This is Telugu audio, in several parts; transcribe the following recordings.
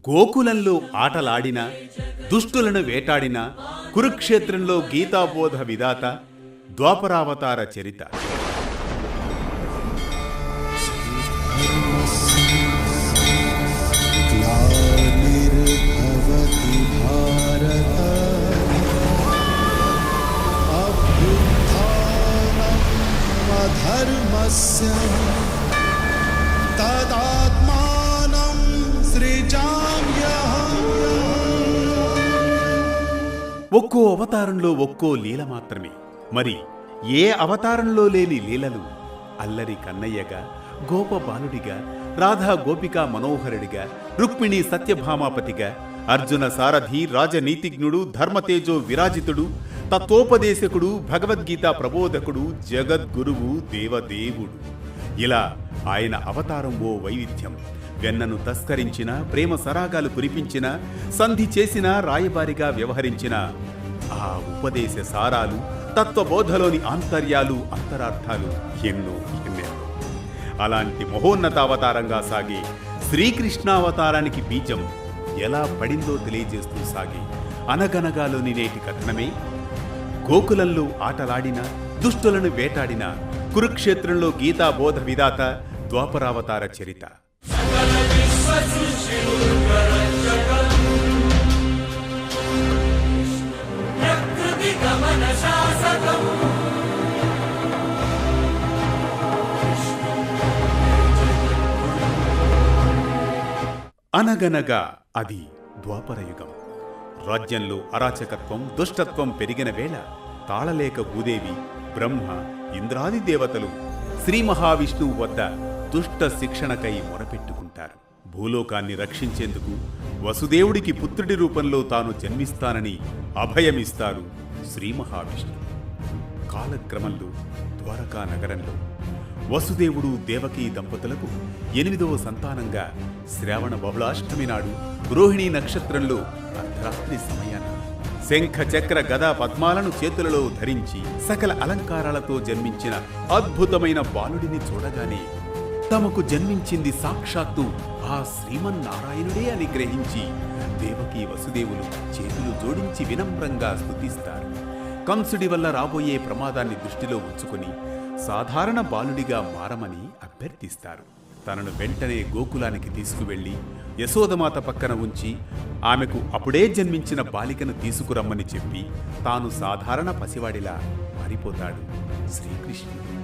గోకులంలో ఆటలాడిన, దుష్టులను వేటాడిన, కురుక్షేత్రంలో గీతాబోధ విధాత, ద్వాపరావతార చరిత. ఒక్కో అవతారంలో ఒక్కో లీల మాత్రమే. మరి ఏ అవతారంలో లేని లీలలు? అల్లరి కన్నయ్యగా, గోపబాలుడిగా, రాధా గోపికా మనోహరుడిగా, రుక్మిణి సత్యభామాపతిగా, అర్జున సారథి, రాజనీతిజ్ఞుడు, ధర్మతేజో విరాజితుడు, తత్వోపదేశకుడు, భగవద్గీత ప్రబోధకుడు, జగద్గురువు, దేవదేవుడు. ఇలా ఆయన అవతారం ఓ వైవిధ్యం. వెన్నను తస్కరించిన, ప్రేమ సరాగాలు కురిపించిన, సంధి చేసిన, రాయబారిగా వ్యవహరించిన ఆ ఉపదేశ సారాలు, తత్వబోధలోని ఆంతర్యాలు, అంతరార్థాలు ఎన్నో. అలాంటి మహోన్నత అవతారంగా సాగే శ్రీకృష్ణావతారానికి బీజం ఎలా పడిందో తెలియజేస్తూ సాగే అనగనగాలోని నేటి కథనమే గోకులంలో ఆటలాడిన, దుష్టులను వేటాడిన, కురుక్షేత్రంలో గీతాబోధ విధాత, ద్వాపరావతార చరిత. అనగనగా అది ద్వాపరయుగం. రాజ్యంలో అరాచకత్వం, దుష్టత్వం పెరిగిన వేళ తాళలేక భూదేవి, బ్రహ్మ, ఇంద్రాది దేవతలు శ్రీ మహావిష్ణువు వద్ద దుష్ట శిక్షణకై మొరపెట్టుకుంటారు. భూలోకాన్ని రక్షించేందుకు వసుదేవుడికి పుత్రుడి రూపంలో తాను జన్మిస్తానని అభయమిస్తారు శ్రీ మహావిష్ణువు. కాలక్రమంలో ద్వారకా నగరంలో వసుదేవుడు, దేవకీ దంపతులకు 8వ సంతానంగా శ్రావణ బహుళాష్టమి నాడు రోహిణీ నక్షత్రంలో అర్ధరాత్రి సమయాన శంఖ చక్ర గదా పద్మాలను చేతులలో ధరించి సకల అలంకారాలతో జన్మించిన అద్భుతమైన బాలుడిని చూడగానే తమకు జన్మించింది సాక్షాత్తు ఆ శ్రీమన్నారాయణుడే అని గ్రహించి దేవకీ వసుదేవులు చేతులు జోడించి వినమ్రంగా స్తుతిస్తారు. కంసుడి వల్ల రాబోయే ప్రమాదాన్ని దృష్టిలో ఉంచుకుని సాధారణ బాలుడిగా మారమని అభ్యర్థిస్తారు. తనను వెంటనే గోకులానికి తీసుకువెళ్లి యశోదమాత పక్కన ఉంచి ఆమెకు అప్పుడే జన్మించిన బాలికను తీసుకురమ్మని చెప్పి తాను సాధారణ పసివాడిలా మారిపోతాడు శ్రీకృష్ణుడు.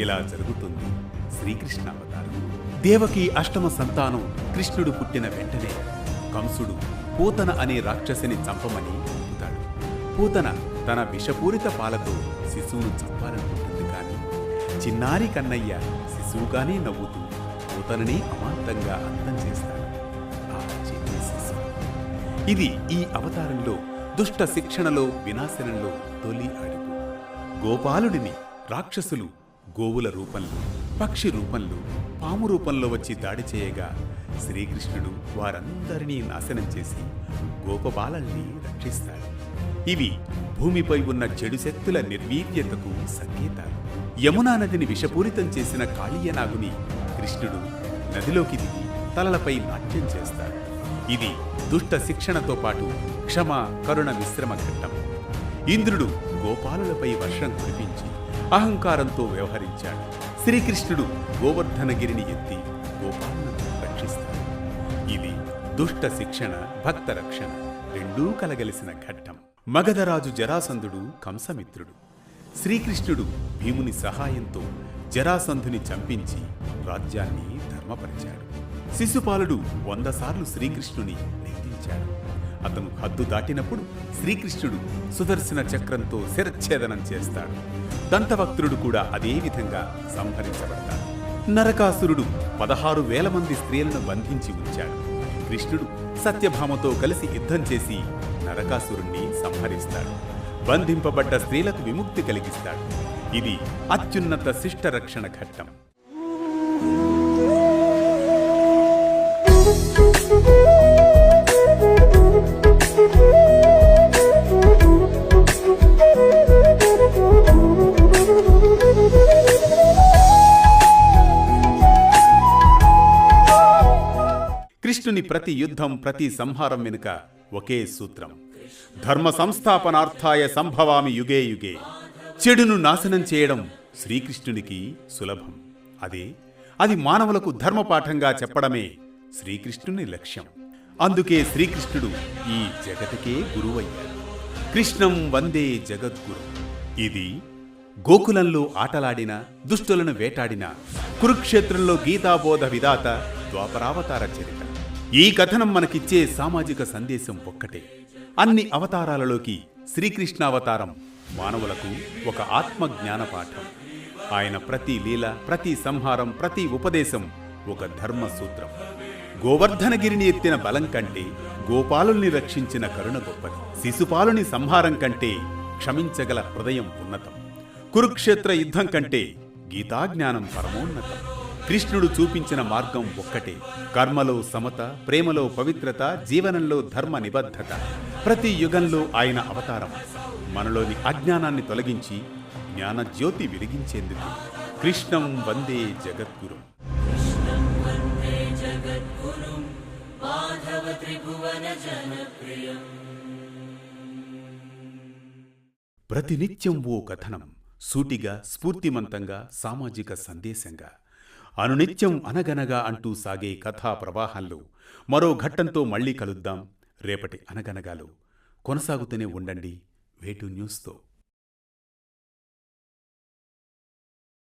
ఇలా జరుగుతుంది శ్రీకృష్ణావతారం. దేవకి అష్టమ సంతానం కృష్ణుడు పుట్టిన వెంటనే కంసుడు పూతన అనే రాక్షసిని చంపమని చెబుతాడు. పూతన తన విషపూరిత పాలతో శిశువును చంపాలనుకుంటుంది. కానీ చిన్నారి కన్నయ్య శిశువుగానే నవ్వుతూ పూతనని అమాంతంగా అంతం చేస్తాడు. ఆ చిన్న శిశువు. ఇది ఈ అవతారంలో దుష్ట శిక్షణలో, వినాశనంలో తొలి అడుగు. గోపాలుడిని రాక్షసులు గోవుల రూపంలో, పక్షి రూపంలో, పాము రూపంలో వచ్చి దాడి చేయగా శ్రీకృష్ణుడు వారందరినీ నాశనం చేసి గోపబాలల్ని రక్షిస్తాడు. ఇవి భూమిపై ఉన్న చెడు శక్తుల నిర్వీర్యతకు సంకేతాలు. యమునా నదిని విషపూరితం చేసిన కాళీయనాగుని కృష్ణుడు నదిలోకి దిగి తలలపై నాట్యం చేస్తాడు. ఇది దుష్ట శిక్షణతో పాటు క్షమ, కరుణ మిశ్రమ ఘట్టం. ఇంద్రుడు గోపాలులపై వర్షం కురిపించి అహంకారంతో వ్యవహరించాడు. శ్రీకృష్ణుడు గోవర్ధనగిరిని ఎత్తి గోపాలను రక్షిస్తాడు. ఇది దుష్ట శిక్షణ, భక్త రక్షణ రెండూ కలగలిసిన ఘట్టం. మగధరాజు జరాసంధుడు కంసమిత్రుడు. శ్రీకృష్ణుడు భీముని సహాయంతో జరాసంధుని చంపించి రాజ్యాన్ని ధర్మపరిచాడు. శిశుపాలుడు 100 సార్లు శ్రీకృష్ణుని నిందించాడు. అతను హద్దు దాటినప్పుడు శ్రీకృష్ణుడు సుదర్శన చక్రంతో శిరచ్ఛేదనం చేస్తాడు. దంతవక్త్రుడు కూడా అదే విధంగా సంహరించబడతాడు. నరకాసురుడు 16,000 మంది స్త్రీలను బంధించి ఉంచాడు. కృష్ణుడు సత్యభామతో కలిసి యుద్ధం చేసి నరకాసురుణ్ణి సంహరిస్తాడు. బంధింపబడ్డ స్త్రీలకు విముక్తి కలిగిస్తాడు. ఇది అత్యున్నత శిష్ట రక్షణ ఘట్టం. శ్రీకృష్ణుని ప్రతి యుద్ధం, ప్రతి సంహారం వెనుక ఒకే సూత్రం: ధర్మ సంస్థాపనార్థాయ సంభవామి యుగే యుగే. చెడును నాశనం చేయడం శ్రీకృష్ణునికి సులభం. అది మానవులకు ధర్మపాఠంగా చెప్పడమే శ్రీకృష్ణుని లక్ష్యం. అందుకే శ్రీకృష్ణుడు ఈ జగతికే గురువయ్యాడు. కృష్ణం వందే జగద్గురు. ఇది గోకులంలో ఆటలాడిన, దుష్టులను వేటాడిన, కురుక్షేత్రంలో గీతాబోధ విధాత ద్వాపరావతార చరిత్ర. ఈ కథనం మనకిచ్చే సామాజిక సందేశం ఒక్కటే: అన్ని అవతారాలలోకి శ్రీకృష్ణావతారం మానవులకు ఒక ఆత్మజ్ఞాన పాఠం. ఆయన ప్రతి లీల, ప్రతి సంహారం, ప్రతి ఉపదేశం ఒక ధర్మ సూత్రం. గోవర్ధనగిరిని ఎత్తిన బలం కంటే గోపాలుల్ని రక్షించిన కరుణ గొప్పది. శిశుపాలుని సంహారం కంటే క్షమించగల హృదయం ఉన్నతం. కురుక్షేత్ర యుద్ధం కంటే గీతాజ్ఞానం పరమోన్నతం. కృష్ణుడు చూపించిన మార్గం ఒక్కటే: కర్మలో సమత, ప్రేమలో పవిత్రత, జీవనంలో ధర్మ నిబద్ధత. ప్రతి యుగంలో ఆయన అవతారం మనలోని అజ్ఞానాన్ని తొలగించి జ్ఞానజ్యోతి వెలిగించేందుకు. కృష్ణం వందే జగద్గురు. ప్రతినిత్యం ఓ కథనం, సూటిగా, స్ఫూర్తిమంతంగా, సామాజిక సందేశంగా. అనునిత్యం అనగనగా అంటూ సాగే కథా ప్రవాహంలో మరో ఘట్టంతో మళ్ళీ కలుద్దాం రేపటి అనగనగాలో. కొనసాగుతూనే ఉండండి వేటు న్యూస్తో.